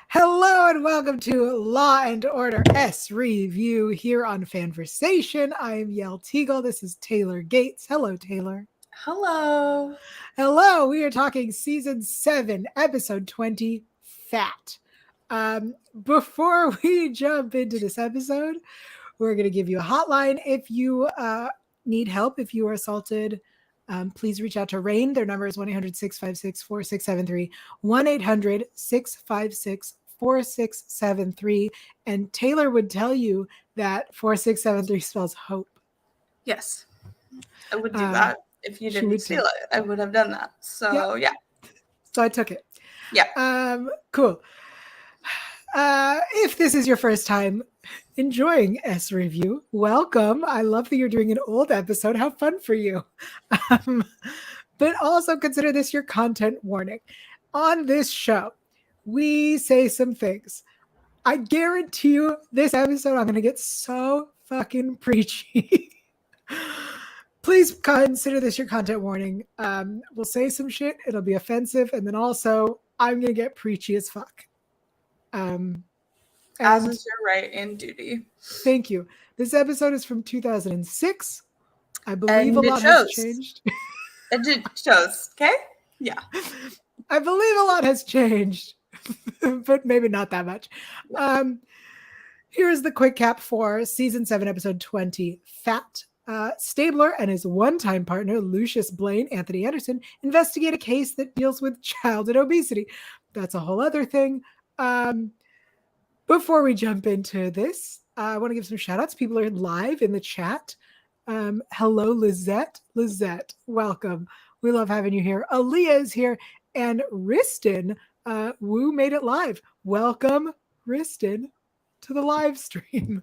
Hello and welcome to Law and Order SVU here on FANVERSATION. I am Yael Tygiel. This is Taylor Gates. Hello, Taylor. Hello. Hello. We are talking season 7, episode 20, Fat. Before we jump into this episode, we're going to give you a hotline. If you need help, if you are assaulted, please reach out to RAINN. Their number is 1-800-656-4673, 1-800-656-4673. And Taylor would tell you that 4673 spells hope. Yes, I would do that. If you didn't steal it, I would have done that. So, yeah. So I took it. Yeah. Cool. If this is your first time enjoying SVU, welcome. I love that you're doing an old episode. How fun for you. But also consider this your content warning. On this show, we say some things. I guarantee you this episode, I'm going to get so fucking preachy. Please consider this your content warning. We'll say some shit. It'll be offensive. And then also, I'm going to get preachy as fuck. As is your right and duty. Thank you. This episode is from 2006. I believe a lot has changed. It shows, okay? Yeah. I believe a lot has changed, but maybe not that much. Here's the quick cap for season 7, episode 20, Fat. Stabler and his one-time partner, Lucius Blaine, Anthony Anderson, investigate a case that deals with childhood obesity. That's a whole other thing. Before we jump into this, I want to give some shout-outs. People are live in the chat. Hello, Lizette. Lizette, welcome. We love having you here. Aaliyah is here. And Riston, Woo made it live. Welcome, Riston, to the live stream.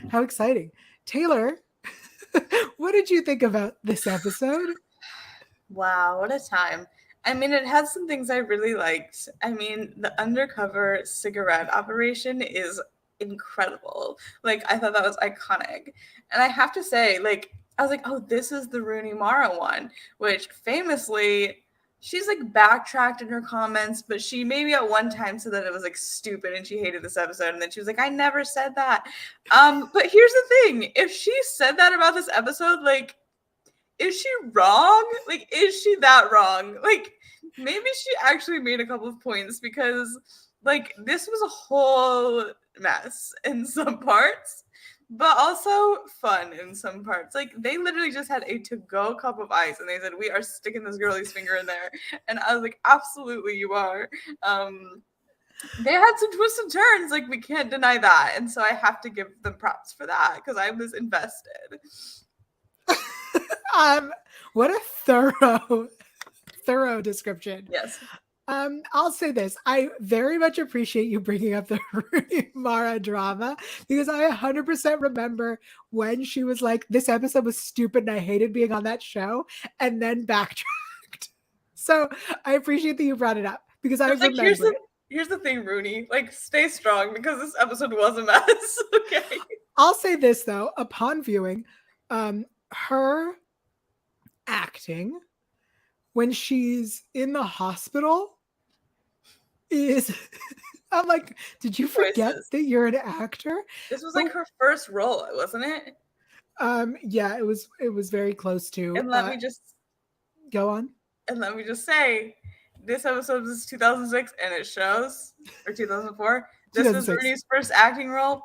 How exciting. Taylor, what did you think about this episode? Wow, what a time. I mean, it had some things I really liked. I mean, the undercover cigarette operation is incredible. Like, I thought that was iconic. And I have to say, like, I was like, oh, this is the Rooney Mara one, which famously, she's like backtracked in her comments, but she maybe at one time said that it was like stupid and she hated this episode. And then she was like, I never said that. But here's the thing. If she said that about this episode, like, is she wrong? Like, is she that wrong? Like, maybe she actually made a couple of points because, like, this was a whole mess in some parts, but also fun in some parts. Like, they literally just had a to-go cup of ice, and they said, we are sticking this girlie's finger in there. And I was like, absolutely, you are. They had some twists and turns. Like, we can't deny that. And so I have to give them props for that because I was invested. What a thorough description. Yes. I'll say this. I very much appreciate you bringing up the Rooney Mara drama because I 100% remember when she was like, this episode was stupid and I hated being on that show, and then backtracked. So I appreciate that you brought it up because I remember it. Here's the thing, Rooney. Like, stay strong because this episode was a mess. Okay. I'll say this, though. Upon viewing, her acting when she's in the hospital is I'm like, did you forget that you're an actor? This was like her first role, wasn't it? Yeah, it was very close to. And let me just go on. And let me just say, this episode was 2006 and it shows, or 2004. This was Rooney's first acting role.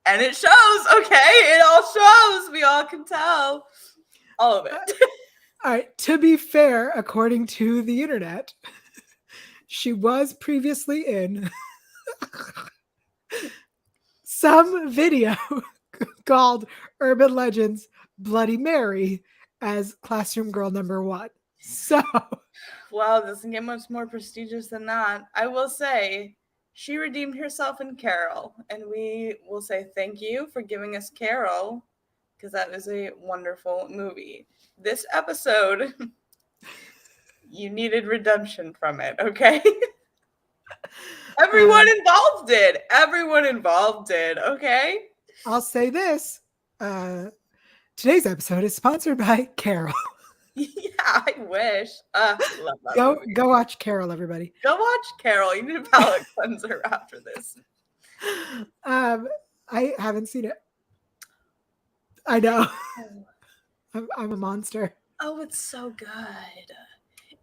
And it shows, okay? It all shows. We all can tell. All of it. All right. To be fair, according to the internet, she was previously in some video called Urban Legends Bloody Mary as classroom girl number 1. So. Well, it doesn't get much more prestigious than that. I will say, she redeemed herself in Carol, and we will say thank you for giving us Carol, because that is a wonderful movie. This episode, you needed redemption from it, okay? Everyone involved did. Everyone involved did, okay? I'll say this. Today's episode is sponsored by Carol. Yeah, I wish. Love that movie. Go watch Carol, everybody. Go watch Carol. You need a palate cleanser after this. I haven't seen it. I know. I'm a monster. Oh, it's so good.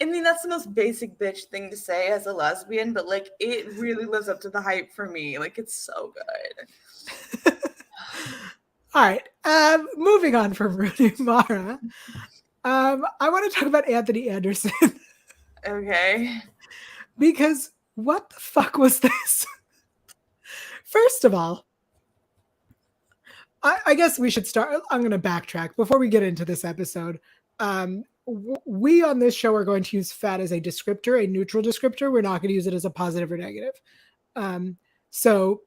I mean, that's the most basic bitch thing to say as a lesbian, but like it really lives up to the hype for me. Like it's so good. All right. Moving on from Rooney Mara. I want to talk about Anthony Anderson. Okay. Because what the fuck was this? First of all, I guess we should start. I'm going to backtrack before we get into this episode. We on this show are going to use fat as a descriptor, a neutral descriptor. We're not going to use it as a positive or negative. So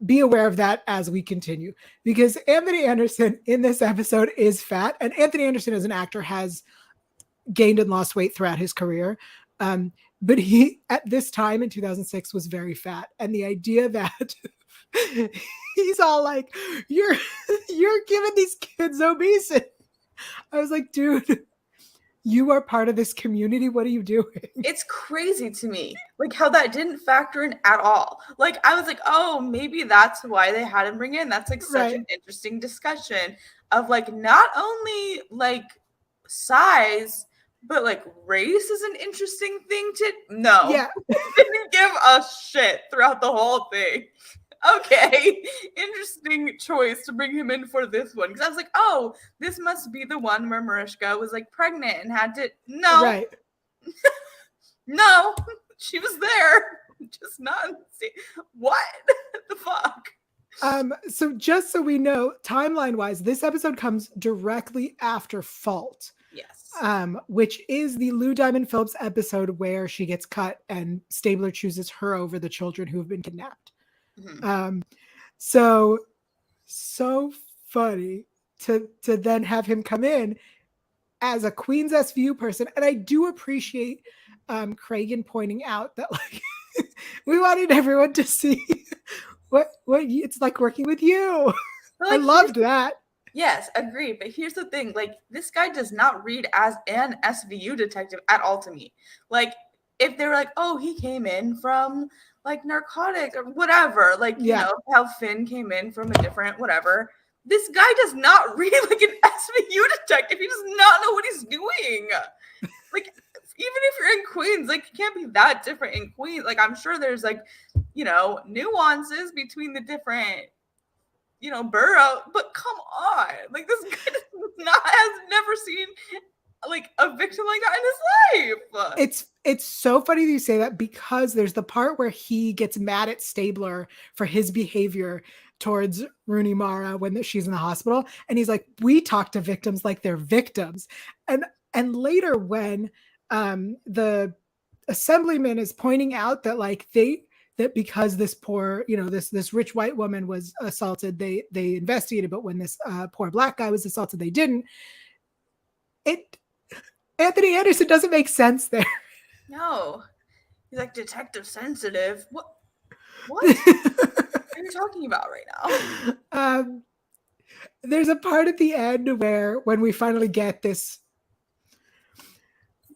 be aware of that as we continue, because Anthony Anderson in this episode is fat, and Anthony Anderson as an actor has gained and lost weight throughout his career. But he, at this time in 2006, was very fat. And the idea that he's all like, you're giving these kids obesity. I was like, dude, you are part of this community. What are you doing? It's crazy to me, like how that didn't factor in at all. Like I was like, oh, maybe that's why they had him bring in. That's like such an interesting discussion of like not only like size, but like race is an interesting thing to no. Yeah. Didn't give a shit throughout the whole thing. Okay, interesting choice to bring him in for this one, because I was like, oh, this must be the one where Mariska was like pregnant and had to Right. No, she was there, just not what the fuck. So just so we know, timeline wise, this episode comes directly after Fault. Yes. Which is the Lou Diamond Phillips episode where she gets cut and Stabler chooses her over the children who have been kidnapped. Mm-hmm. So funny to then have him come in as a Queen's SVU person. And I do appreciate Cragen pointing out that like we wanted everyone to see what it's like working with you. Like, I loved that. Yes, agreed. But here's the thing, like this guy does not read as an SVU detective at all to me. Like if they were like, oh, he came in from like narcotics or whatever, like, you know, how Finn came in from a different whatever. This guy does not read like an SVU detective. He does not know what he's doing. Like, even if you're in Queens, like, you can't be that different in Queens. Like, I'm sure there's like, you know, nuances between the different, you know, borough, but come on. Like, this guy has never seen like a victim like that in his life. It's so funny that you say that, because there's the part where he gets mad at Stabler for his behavior towards Rooney Mara when she's in the hospital, and he's like, we talk to victims like they're victims. And later when the assemblyman is pointing out that like that because this poor, you know, this rich white woman was assaulted, they investigated, but when this poor black guy was assaulted, they didn't. Anthony Anderson doesn't make sense there. No. He's like detective sensitive. What are you talking about right now? There's a part at the end where when we finally get this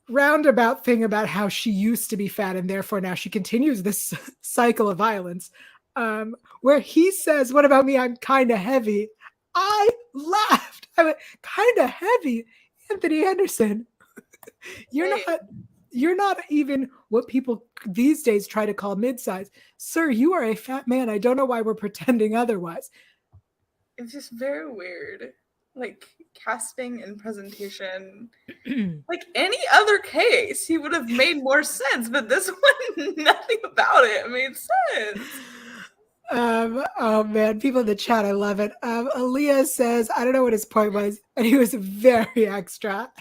roundabout thing about how she used to be fat and therefore now she continues this cycle of violence, where he says, what about me? I'm kind of heavy. I laughed. I went, kind of heavy? Anthony Anderson. You're not even what people these days try to call mid-size. Sir, you are a fat man. I don't know why we're pretending otherwise. It's just very weird. Like casting and presentation. Like any other case, he would have made more sense, but this one, nothing about it made sense. Oh man, people in the chat, I love it. Aaliyah says, I don't know what his point was, and he was very extra.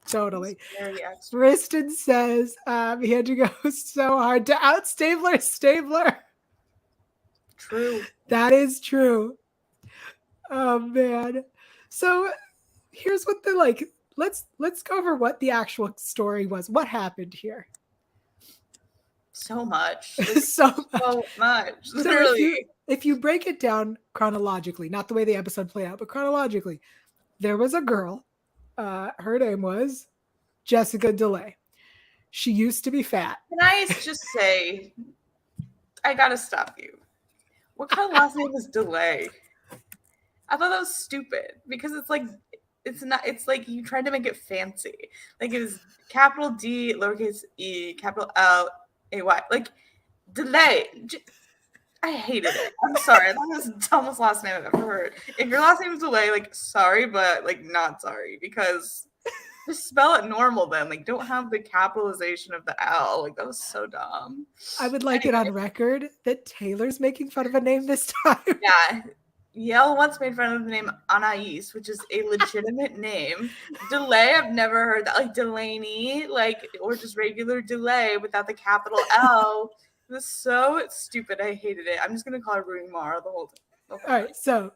Totally. Very extra. Riston says he had to go so hard to out Stabler. True. That is true. Oh man. So here's what let's go over what the actual story was. What happened here? So much. So much. Literally. So if you break it down chronologically, not the way the episode played out, but chronologically, there was a girl Her name was Jessica DeLay. She used to be fat. Can I just say, I gotta stop you. What kind of last name is Delay? I thought that was stupid because it's like, it's not, it's like you tried to make it fancy. Like it was capital D, lowercase e, capital L, A, Y. Like, Delay. I hated it. I'm sorry. I thought it was the dumbest last name I've ever heard. If your last name is Delay, like, sorry, but like, not sorry because just spell it normal then. Like, don't have the capitalization of the L. Like, that was so dumb. I would like it on record that Taylor's making fun of a name this time. Yeah. Yael once made fun of the name Anais, which is a legitimate name. Delay, I've never heard that. Like Delaney, like, or just regular Delay without the capital L. It was so stupid. I hated it. I'm just going to call her Rooney Mara the whole time. All right, so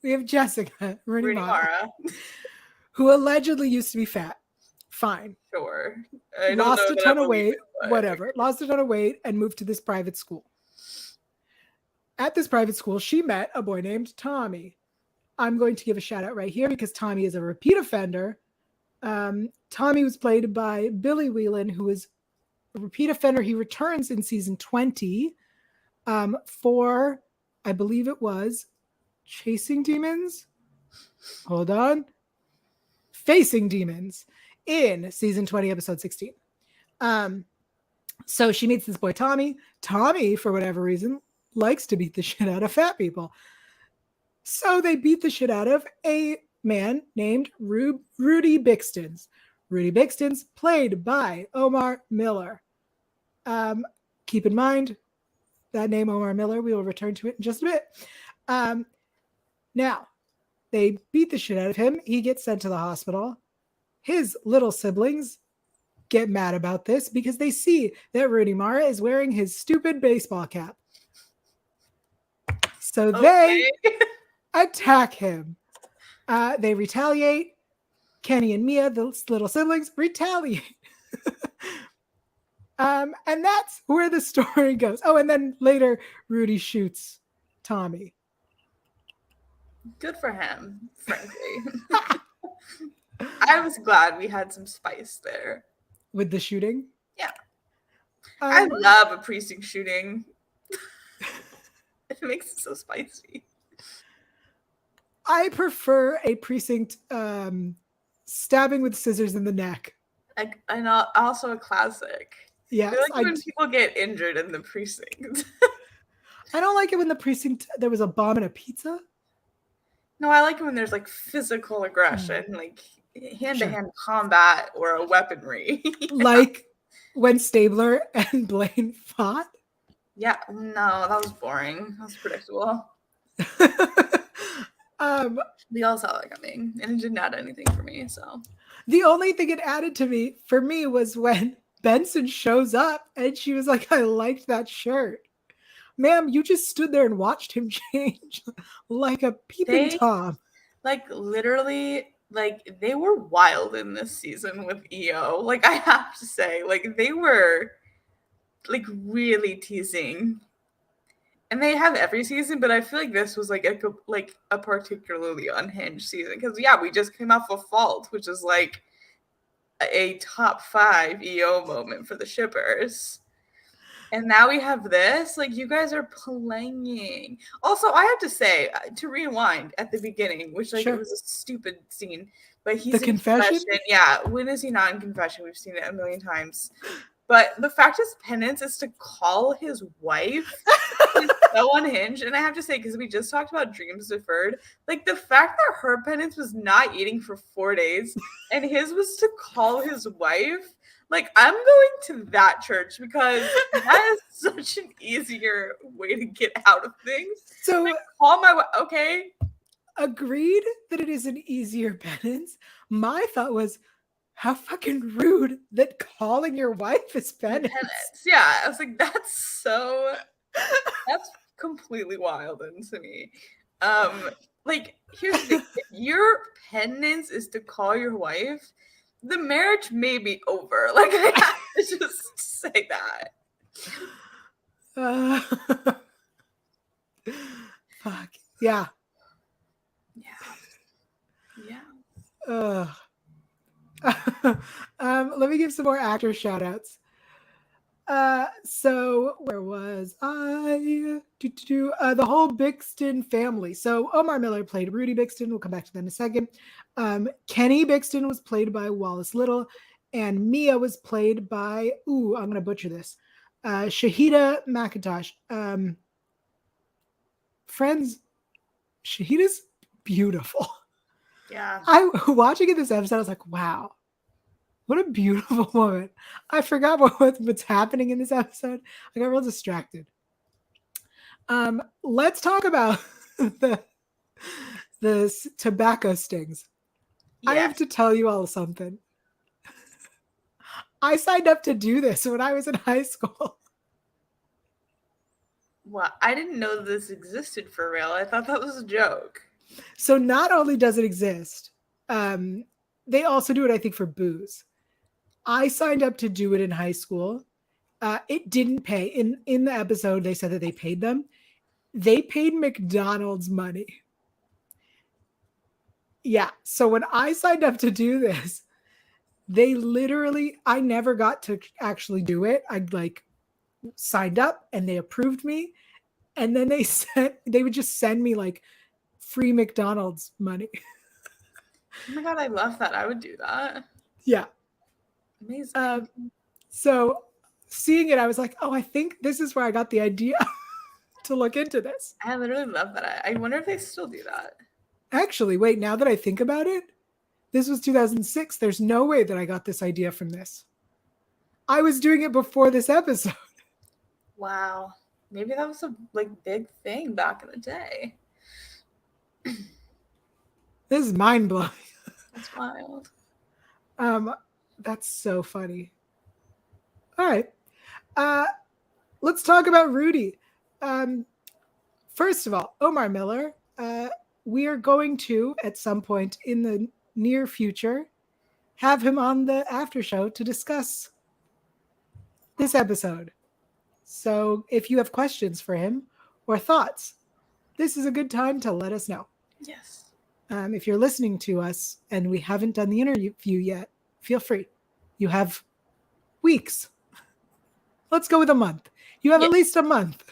we have Jessica Rooney Mara, who allegedly used to be fat. Fine. Sure. Lost a ton of weight, whatever. Lost a ton of weight and moved to this private school. At this private school, she met a boy named Tommy. I'm going to give a shout out right here because Tommy is a repeat offender. Tommy was played by Billy Whelan, who is a repeat offender. He returns in season 20 for, I believe it was, Chasing Demons. Hold on. Facing Demons in season 20, episode 16. So she meets this boy, Tommy. Tommy, for whatever reason, likes to beat the shit out of fat people. So they beat the shit out of a man named Rudy Bixtons. Rudy Bixtons, played by Omar Miller. Keep in mind that name, Omar Miller. We will return to it in just a bit. Now, they beat the shit out of him. He gets sent to the hospital. His little siblings get mad about this because they see that Rudy Mara is wearing his stupid baseball cap. So they attack him. They retaliate. Kenny and Mia, the little siblings, retaliate. And that's where the story goes. Oh, and then later, Rudy shoots Tommy. Good for him, frankly. I was glad we had some spice there. With the shooting? Yeah. I love a precinct shooting. It makes it so spicy. I prefer a precinct stabbing with scissors in the neck. And also a classic. Yeah, I like when people get injured in the precinct. I don't like it when the precinct there was a bomb and a pizza. No, I like it when there's like physical aggression, like hand-to-hand combat or a weaponry. Like when Stabler and Blaine fought. Yeah, no, that was boring. That was predictable. We all saw that coming, and it didn't add anything for me. So the only thing it added for me was when Benson shows up and she was like, "I liked that shirt." Ma'am, you just stood there and watched him change like a peeping Tom. Like literally, like they were wild in this season with EO. Like I have to say, like they were like really teasing. And they have every season, but I feel like this was like a particularly unhinged season because we just came off of Fault, which is like a top 5 EO moment for the shippers. And now we have this. Like, you guys are playing. Also, I have to say, to rewind at the beginning, which like it was a stupid scene, but he's the confession. Yeah, when is he not in confession? We've seen it a million times. But the fact his penance is to call his wife is so unhinged. And I have to say, because we just talked about dreams deferred, like the fact that her penance was not eating for 4 days and his was to call his wife, like I'm going to that church because that is such an easier way to get out of things. So like, call my wife, okay? Agreed that it is an easier penance. My thought was, how fucking rude that calling your wife is penance. Yeah, I was like, that's completely wild to me. Like, here's the thing. If your penance is to call your wife, the marriage may be over. Like, I have to just say that. Fuck. Yeah. Yeah. Let me give some more actor shout outs. So where was I? The whole Bixton family. So Omar Miller played Rudy Bixton. We'll come back to that in a second. Kenny Bixton was played by Wallace Little, and Mia was played by I'm gonna butcher this. Shahida McIntosh. Friends, Shahida's beautiful. Yeah. I watching it this episode, I was like, wow, what a beautiful woman. I forgot what's happening in this episode. I got real distracted. Let's talk about the tobacco stings. I have Yes. to tell you all something. I signed up to do this when I was in high school. Well, I didn't know this existed for real. I thought that was a joke. So not only does it exist, they also do it, I think, for booze. I signed up to do it in high school. It didn't pay. In the episode, they said that they paid them. They paid McDonald's money. Yeah. So when I signed up to do this, they literally, I never got to actually do it. I signed up and they approved me. And then they would just send me like free McDonald's money. Oh my god, I love that. I would do that. Yeah. Amazing. So seeing it, I was like, oh, I think this is where I got the idea to look into this. I literally love that. I wonder if they still do that. Actually, wait, now that I think about it, this was 2006. There's no way that I got this idea from this. I was doing it before this episode. Wow. Maybe that was a big thing back in the day. This is mind blowing. That's wild. That's so funny. All right. Let's talk about Rudy. First of all, Omar Miller, we are going to, at some point in the near future, have him on the after show to discuss this episode. So if you have questions for him or thoughts, this is a good time to let us know. Yes. If you're listening to us and we haven't done the interview yet, feel free. You have weeks. Let's go with a month. You have at least a month.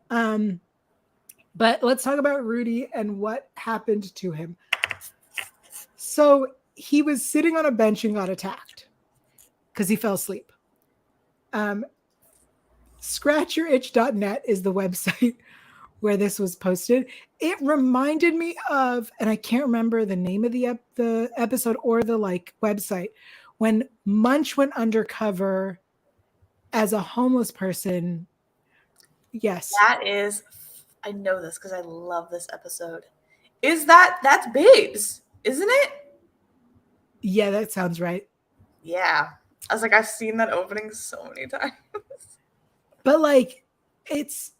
But let's talk about Rudy and what happened to him. So he was sitting on a bench and got attacked because he fell asleep. Scratchyouritch.net is the website where this was posted. It reminded me of, and I can't remember the name of the episode or the website, when Munch went undercover as a homeless person. Yes. I know this because I love this episode. That's Babes, isn't it? Yeah, that sounds right. Yeah. I was like, I've seen that opening so many times. But it's,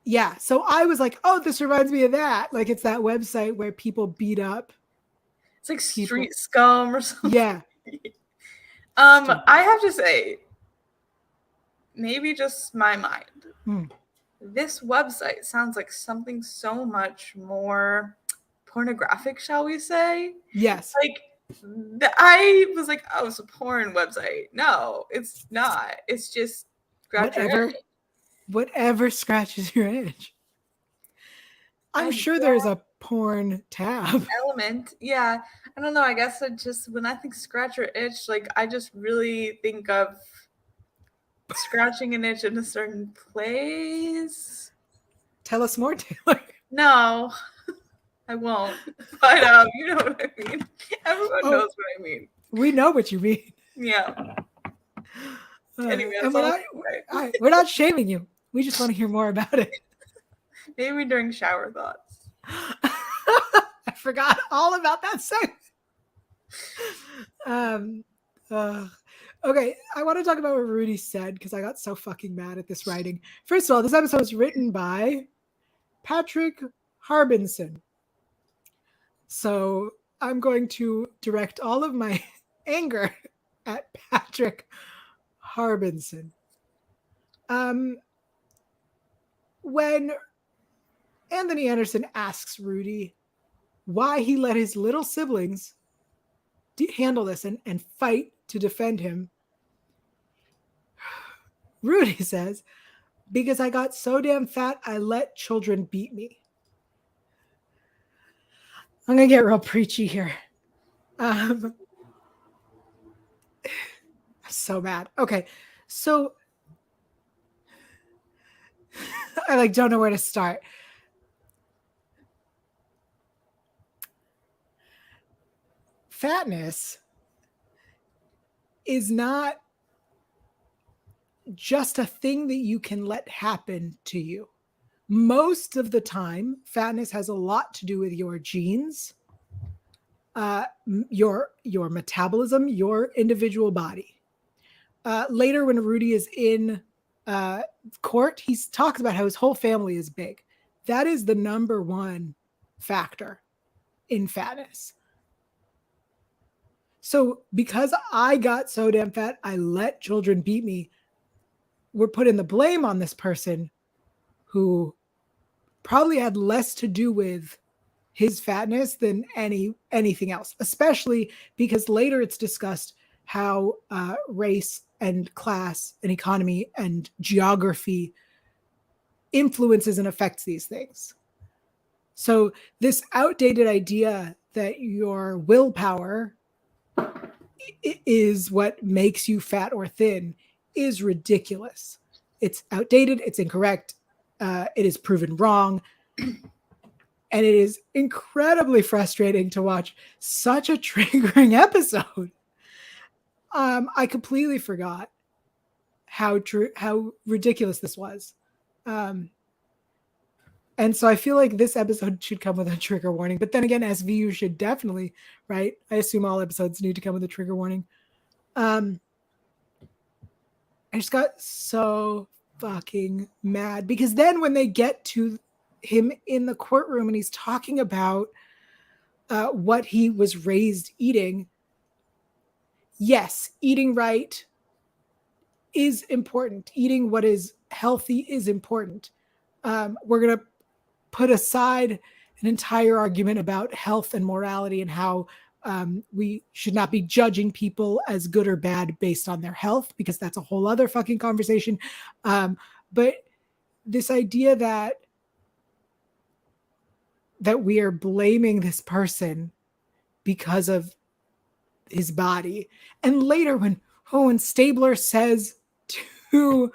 yeah. So I was like, oh, this reminds me of that. It's that website where people beat up. It's like Street Scum or something. Yeah. I have to say, maybe just my mind. This website sounds like something so much more pornographic, shall we say? Yes. I was like, oh, it's a porn website. No, it's not. It's just whatever scratches your itch. I'm sure there's a porn tab element. Yeah. I don't know. I guess when I think scratch or itch, I just really think of scratching an itch in a certain place. Tell us more, Taylor. No, I won't. But you know what I mean. Everyone knows what I mean. We know what you mean. Yeah. Anyway, we're not shaming you. We just want to hear more about it. Maybe during shower thoughts. I forgot all about that segment. Okay, I want to talk about what Rudy said because I got so fucking mad at this writing. First of all, this episode was written by Patrick Harbinson. So I'm going to direct all of my anger at Patrick Harbinson. When Anthony Anderson asks Rudy why he let his little siblings handle this and fight to defend him. Rudy says, because I got so damn fat, I let children beat me. I'm going to get real preachy here. I'm so mad. Okay. So I don't know where to start. Fatness is not just a thing that you can let happen to you. Most of the time, fatness has a lot to do with your genes, your metabolism, your individual body. Later, when Rudy is in court, he talks about how his whole family is big. That is the number one factor in fatness. So because I got so damn fat, I let children beat me, we're putting the blame on this person who probably had less to do with his fatness than anything else, especially because later it's discussed how race and class and economy and geography influences and affects these things. So this outdated idea that your willpower is what makes you fat or thin is ridiculous. It's outdated. It's incorrect. It is proven wrong. And it is incredibly frustrating to watch such a triggering episode. I completely forgot how ridiculous this was. And so I feel like this episode should come with a trigger warning. But then again, SVU should definitely, right? I assume all episodes need to come with a trigger warning. I just got so fucking mad because then when they get to him in the courtroom and he's talking about what he was raised eating, yes, eating right is important. Eating what is healthy is important. We're going to put aside an entire argument about health and morality and how we should not be judging people as good or bad based on their health, because that's a whole other fucking conversation. But this idea that we are blaming this person because of his body. And later when Stabler says to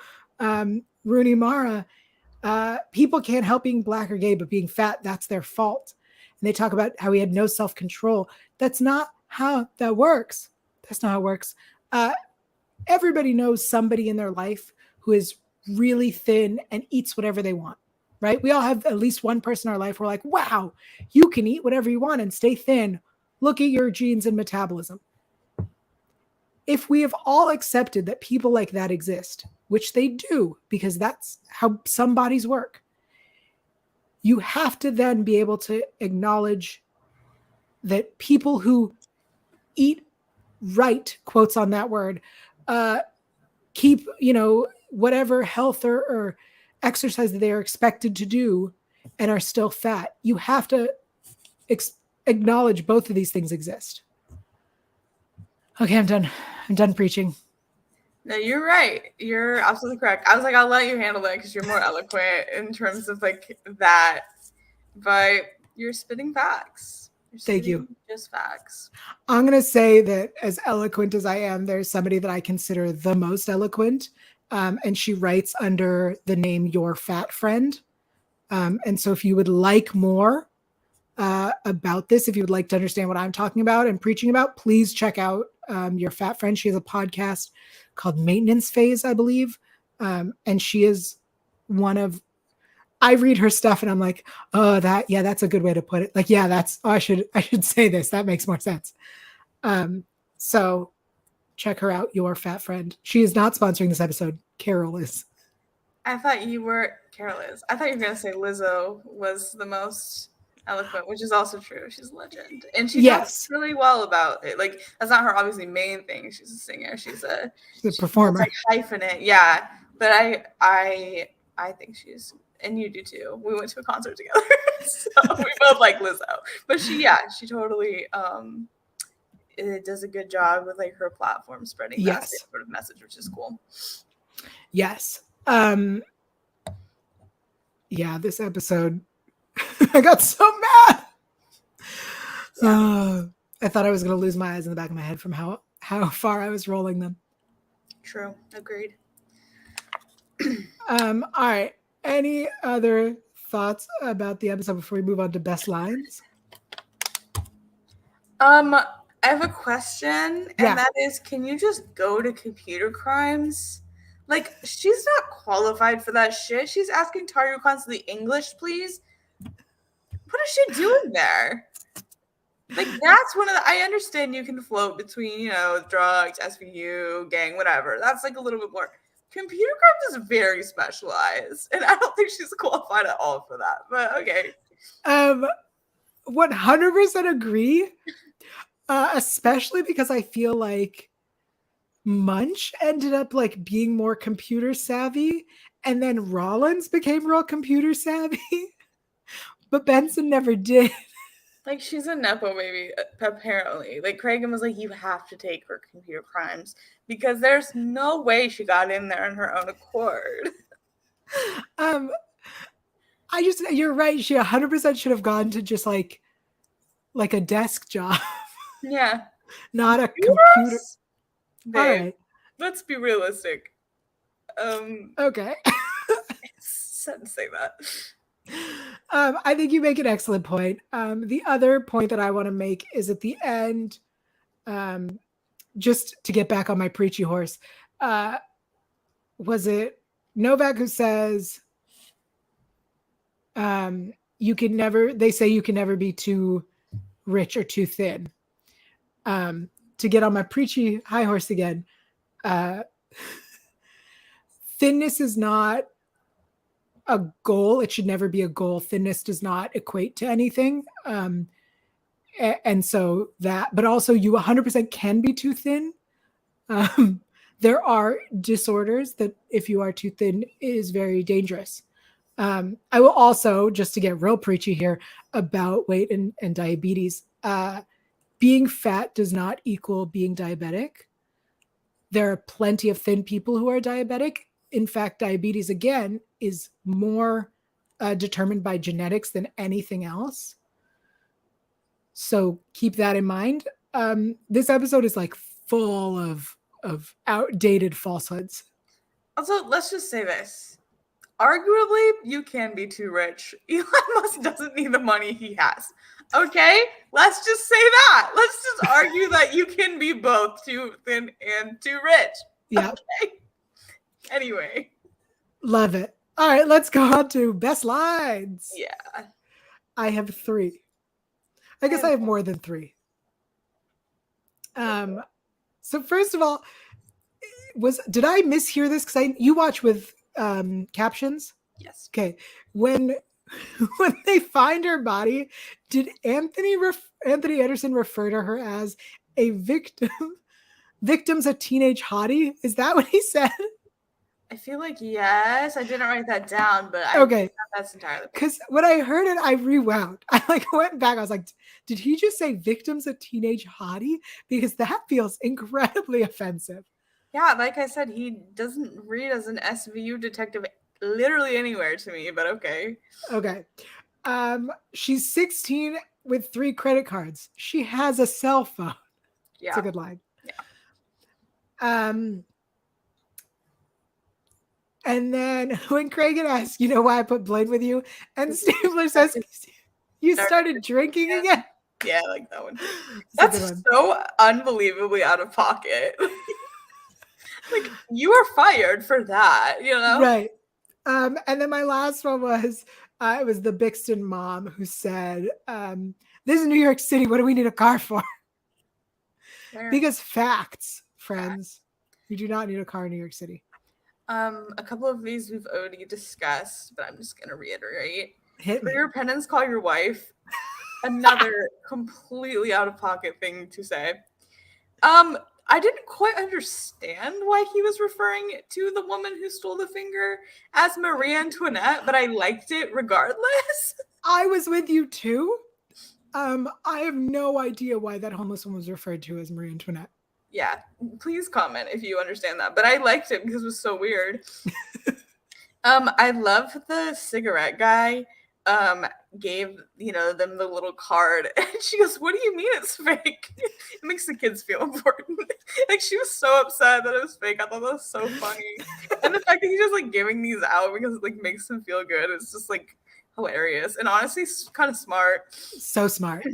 Rooney Mara, people can't help being black or gay, but being fat, that's their fault. And they talk about how he had no self-control. That's not how that works. That's not how it works. Everybody knows somebody in their life who is really thin and eats whatever they want, right? We all have at least one person in our life where we're like, wow, you can eat whatever you want and stay thin. Look at your genes and metabolism. If we have all accepted that people like that exist, which they do, because that's how some bodies work, you have to then be able to acknowledge that people who eat right, quotes on that word, keep, whatever health or exercise that they are expected to do and are still fat. You have to acknowledge both of these things exist. Okay, I'm done. I'm done preaching. No, you're right. You're absolutely correct. I was like, I'll let you handle it because you're more eloquent in terms of that. But you're spitting facts. Thank you. Just facts. I'm going to say that as eloquent as I am, there's somebody that I consider the most eloquent. And she writes under the name Your Fat Friend. And so if you would like more about this, if you would like to understand what I'm talking about and preaching about, please check out Your Fat Friend. She has a podcast called Maintenance Phase, I believe. And she is I read her stuff and I'm like, oh, that's a good way to put it. I should say this. That makes more sense. So check her out, Your Fat Friend. She is not sponsoring this episode. Carol is. Carol is. I thought you were going to say Lizzo was the most eloquent, which is also true. She's a legend. And she talks really well about it. That's not her obviously main thing. She's a singer. She's a performer. Hyphenate. Yeah. But I think she's, and you do too. We went to a concert together. So we both like Lizzo. But she totally it does a good job with like her platform spreading that Yes. sort of message, which is cool. Yes. Yeah, this episode, I got so mad. Yeah. I thought I was going to lose my eyes in the back of my head from how far I was rolling them. True. Agreed. All right. Any other thoughts about the episode before we move on to best lines? I have a question, and Yeah. that is, can you just go to computer crimes? Like, she's not qualified for that shit. She's asking Taru constantly, English, please. What is she doing there? Like, that's one of the. I understand you can float between, you know, drugs, SVU, gang, whatever. That's like a little bit more. Computer crimes is very specialized, and I don't think she's qualified at all for that. But okay. 100% agree. Especially because I feel like Munch ended up like being more computer savvy, and then Rollins became real computer savvy, but Benson never did. Like, she's a Nepo baby, apparently. Like, Cragen was like, you have to take her computer crimes because there's no way she got in there on her own accord. You're right. She 100% should have gone to just like a desk job. Yeah. Not a computer. Babe, all right. Let's be realistic. Okay. Said to say that. I think you make an excellent point. The other point that I want to make is at the end, just to get back on my preachy horse, was it Novak who says, they say you can never be too rich or too thin. To get on my preachy high horse again, thinness is not a goal. It should never be a goal. Thinness does not equate to anything. And so that, but also you 100% can be too thin. There are disorders that if you are too thin is very dangerous. I will also, just to get real preachy here about weight and diabetes, being fat does not equal being diabetic. There are plenty of thin people who are diabetic. In fact, diabetes, again, is more determined by genetics than anything else. So keep that in mind. This episode is like full of outdated falsehoods. Also, let's just say this. Arguably, you can be too rich. Elon Musk doesn't need the money he has. Okay? Let's just say that. Let's just argue that you can be both too thin and too rich. Yeah. Okay? Anyway. Love it. All right, let's go on to best lines. Yeah. I have 3. I guess I have more than 3. So first of all, did I mishear this? Because you watch with captions? Yes. Okay. When they find her body, did Anthony Anderson refer to her as a victim? Victim's a teenage hottie? Is that what he said? I feel like yes. I didn't write that down, but okay. That's entirely because when I heard it, I rewound. I went back. I was like, did he just say victim's a teenage hottie? Because that feels incredibly offensive. Yeah, like I said, he doesn't read as an SVU detective literally anywhere to me, but okay. Okay. She's 16 with 3 credit cards. She has a cell phone. Yeah. It's a good line. Yeah. And then when Cragen asks, you know why I put Blade with you? And Stabler says, you started drinking again? Yeah, I like that one. That's so unbelievably out of pocket. Like, you are fired for that, you know? Right. And then my last one was, it was the Bixton mom who said, this is New York City. What do we need a car for? Because facts, friends. You do not need a car in New York City. A couple of these we've already discussed, but I'm just going to reiterate. Hit me. For your penance, call your wife. Another completely out of pocket thing to say. I didn't quite understand why he was referring to the woman who stole the finger as Marie Antoinette, but I liked it regardless. I was with you too. I have no idea why that homeless one was referred to as Marie Antoinette. Yeah, please comment if you understand that. But I liked it because it was so weird. I love the cigarette guy. Gave them the little card, and she goes, "What do you mean it's fake?" It makes the kids feel important. Like, she was so upset that it was fake. I thought that was so funny, and the fact that he's just like giving these out because it like makes him feel good. It's just like hilarious, and honestly, kind of smart. So smart.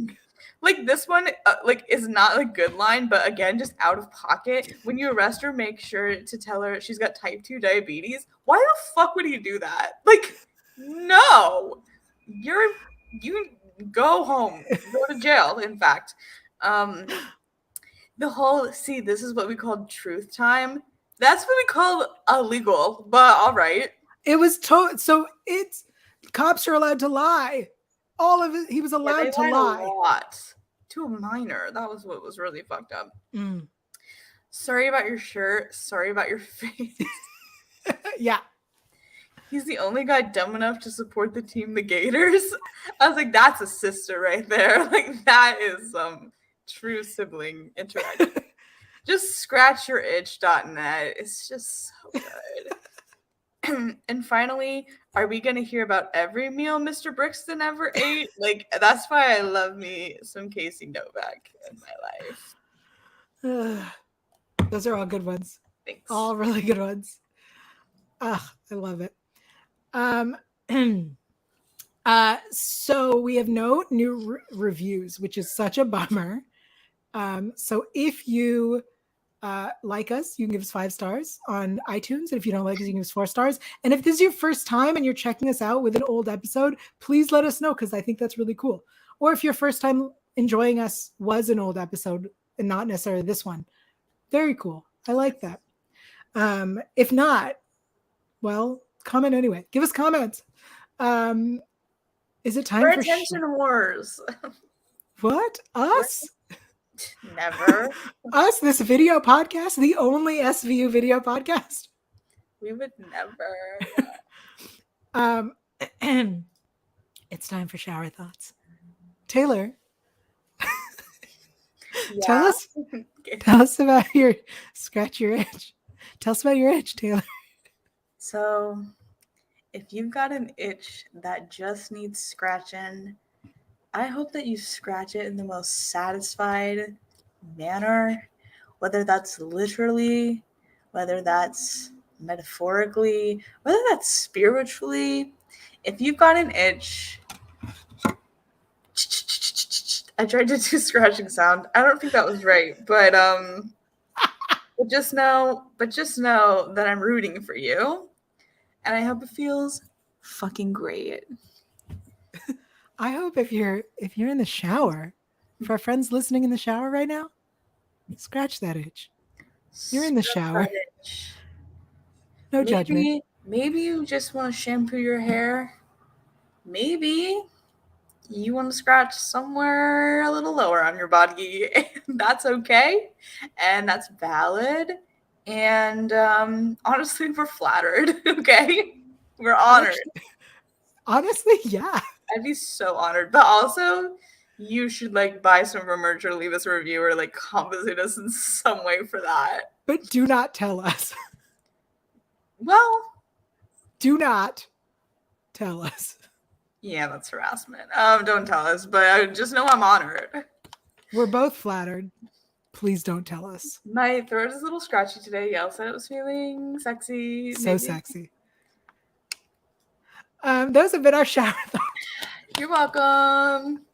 Like, this one, like, is not a good line, but again, just out of pocket. When you arrest her, make sure to tell her she's got type 2 diabetes. Why the fuck would you do that? Like, no. You go home. Go to jail, in fact. The whole, this is what we call truth time. That's what we call illegal, but all right. It was so it's cops are allowed to lie. All of it, he was allowed to lie. A lot to a minor. That was what was really fucked up. Sorry about your shirt. Sorry about your face. Yeah. He's the only guy dumb enough to support the team, the Gators. I was like, that's a sister right there. Like, that is some true sibling interaction. Just scratchyouritch.net. It's just so good. And finally, are we going to hear about every meal Mr. Brixton ever ate? Like, that's why I love me some Casey Novak in my life. Those are all good ones. Thanks. All really good ones. I love it. So we have no new reviews, which is such a bummer. So if you like us, you can give us 5 stars on iTunes. And if you don't like us, you can give us 4 stars. And if this is your first time and you're checking us out with an old episode, please let us know, because I think that's really cool. Or if your first time enjoying us was an old episode and not necessarily this one, very cool. I like that. If not, well, comment anyway. Give us comments. Is it time for attention wars? What? Us? Never. Us, this video podcast, the only SVU video podcast. We would never. It's time for shower thoughts. Taylor, tell us about your scratch your itch. Tell us about your itch, Taylor. So, if you've got an itch that just needs scratching, I hope that you scratch it in the most satisfied manner, whether that's literally, whether that's metaphorically, whether that's spiritually. If you've got an itch, I tried to do scratching sound. I don't think that was right, but just know that I'm rooting for you, and I hope it feels fucking great. I hope if you're in the shower, for our friends listening in the shower right now, scratch that itch. You're in the shower. No judgment. Maybe you just want to shampoo your hair. Maybe you want to scratch somewhere a little lower on your body. That's okay. And that's valid. And honestly, we're flattered. Okay? We're honored. Honestly, yeah. I'd be so honored. But also, you should buy some of our merch or leave us a review or compensate us in some way for that. But do not tell us. Well, do not tell us. Yeah, that's harassment. Don't tell us, but I just know I'm honored. We're both flattered. Please don't tell us. My throat is a little scratchy today. Yael said it was feeling sexy. So sexy. Those have been our shower thoughts. You're welcome.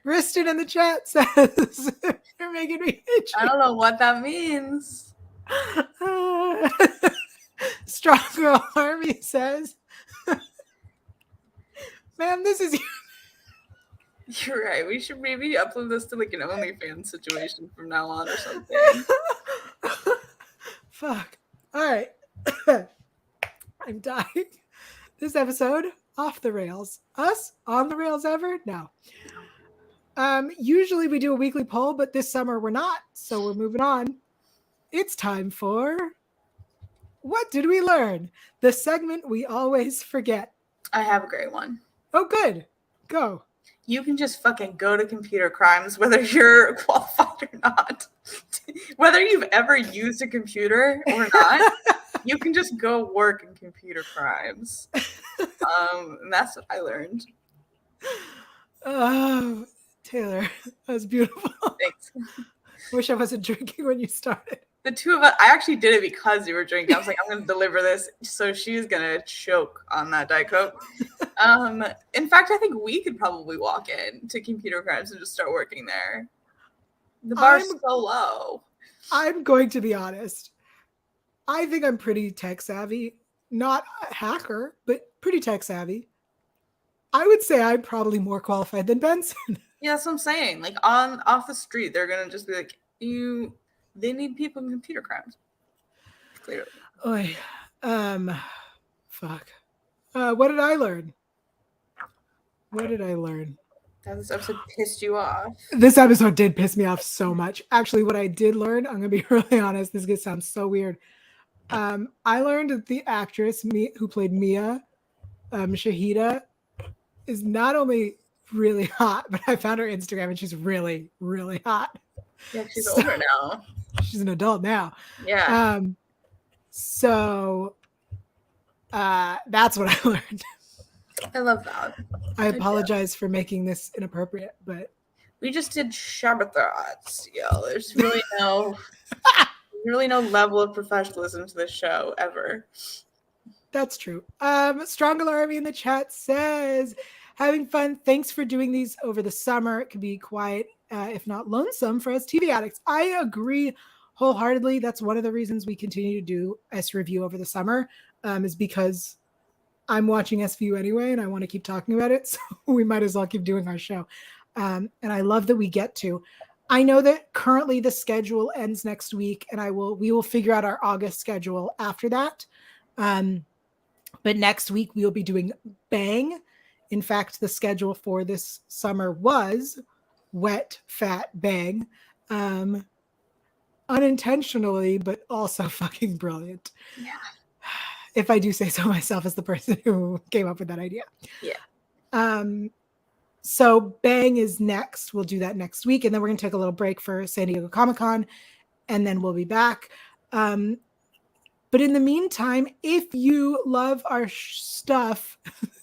Riston in the chat says, you're making me itchy. I don't know what that means. Strong Girl Army says, ma'am, this is You're right. We should maybe upload this to an OnlyFans situation from now on or something. Fuck. All right. I'm dying. This episode, off the rails. Us on the rails ever? No. Usually we do a weekly poll, but this summer we're not, so we're moving on. It's time for What Did We Learn? The segment we always forget. I have a great one. Oh, good. Go. You can just fucking go to computer crimes, whether you're qualified or not. Whether you've ever used a computer or not, you can just go work in computer crimes. And that's what I learned. Oh, Taylor, that was beautiful. Thanks. Wish I wasn't drinking when you started. The two of us, I actually did it because you were drinking. I was like, I'm going to deliver this. So she's going to choke on that Diet Coke. In fact, I think we could probably walk in to computer crimes and just start working there. The bar's so low. I'm going to be honest. I think I'm pretty tech savvy. Not a hacker, but pretty tech savvy. I would say I'm probably more qualified than Benson. Yeah, that's what I'm saying. Like off the street, they're going to just be like, they need people in computer crimes. Clearly. Oy. Fuck. What did I learn? That this episode pissed you off. This episode did piss me off so much. Actually, what I did learn, I'm going to be really honest, this is going to sound so weird. I learned that the actress who played Mia, Shahida, is not only really hot, but I found her Instagram and she's really, really hot. Yeah, she's older now. She's an adult now. Yeah. So that's what I learned. I love that. I apologize for making this inappropriate, but we just did Shabbat thoughts. Yeah, there's really no level of professionalism to this show ever. That's true. Strong Army in the chat says, having fun. Thanks for doing these over the summer. It can be quiet, if not lonesome, for us TV addicts. I agree wholeheartedly. That's one of the reasons we continue to do S Review over the summer, is because I'm watching SVU anyway, and I want to keep talking about it. So we might as well keep doing our show. And I love that we get to. I know that currently the schedule ends next week, and we will figure out our August schedule after that. But next week we will be doing Bang. In fact, the schedule for this summer was Wet, Fat, Bang. Unintentionally, but also fucking brilliant. Yeah. If I do say so myself as the person who came up with that idea. Yeah. So Bang is next. We'll do that next week. And then we're going to take a little break for San Diego Comic-Con. And then we'll be back. But in the meantime, if you love our stuff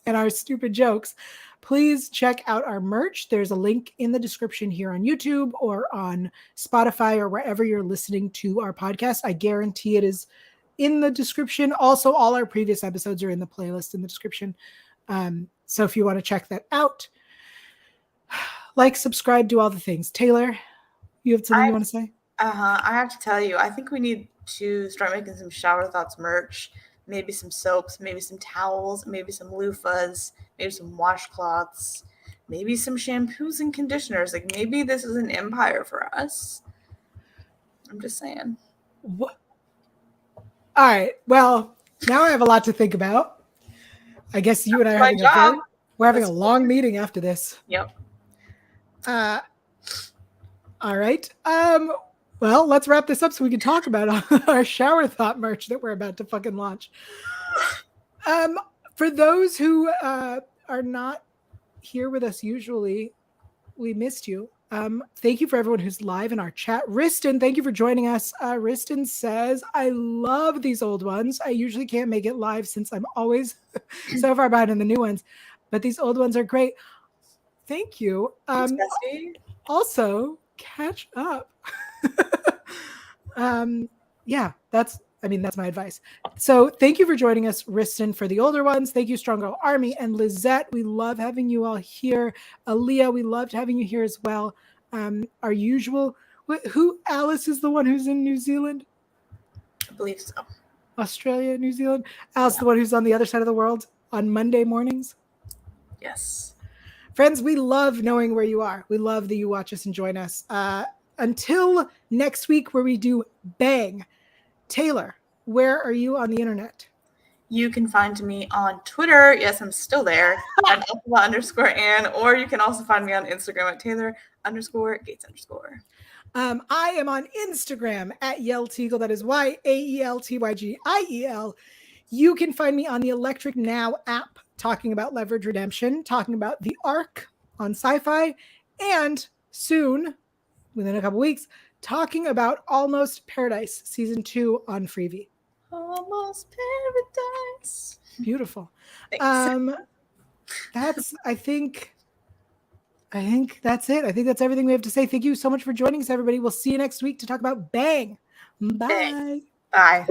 and our stupid jokes, please check out our merch. There's a link in the description here on YouTube or on Spotify or wherever you're listening to our podcast. I guarantee it is in the description. Also, all our previous episodes are in the playlist in the description. So if you want to check that out, like, subscribe, do all the things. Taylor, you have something you want to say? I have to tell you, I think we need to start making some Shower Thoughts merch. Maybe some soaps, maybe some towels, maybe some loofahs, maybe some washcloths, maybe some shampoos and conditioners. Like, maybe this is an empire for us. I'm just saying. What? All right. Well, now I have a lot to think about. I guess you and I are having a long meeting after this. Yep. All right. Well, let's wrap this up so we can talk about our Shower Thought merch that we're about to fucking launch. For those who are not here with us usually, we missed you. Thank you for everyone who's live in our chat. Riston, thank you for joining us. Riston says, I love these old ones. I usually can't make it live since I'm always so far behind in the new ones, but these old ones are great. Thank you. Also, catch up. Yeah, that's my advice. So thank you for joining us, Riston, for the older ones. Thank you, Strong Girl Army and Lizette. We love having you all here. Aaliyah, we loved having you here as well. Our usual, Alice is the one who's in New Zealand? I believe so. Australia, New Zealand. Alice, the one who's on the other side of the world on Monday mornings? Yes. Friends, we love knowing where you are. We love that you watch us and join us. Until next week where we do Bang. Taylor, where are you on the internet? You can find me on Twitter. Yes, I'm still there. At _Ann, or you can also find me on Instagram at Taylor_Gates_. I am on Instagram at Yael Tygiel. That is YAELTYGIEL. You can find me on the Electric Now app talking about Leverage Redemption, talking about The Ark on Sci-Fi, and soon, within a couple weeks, talking about Almost Paradise Season 2 on Freevee. Almost Paradise. Beautiful. Thanks. That's, I think that's it. I think that's everything we have to say. Thank you so much for joining us, everybody. We'll see you next week to talk about Bang. Bye. Bye.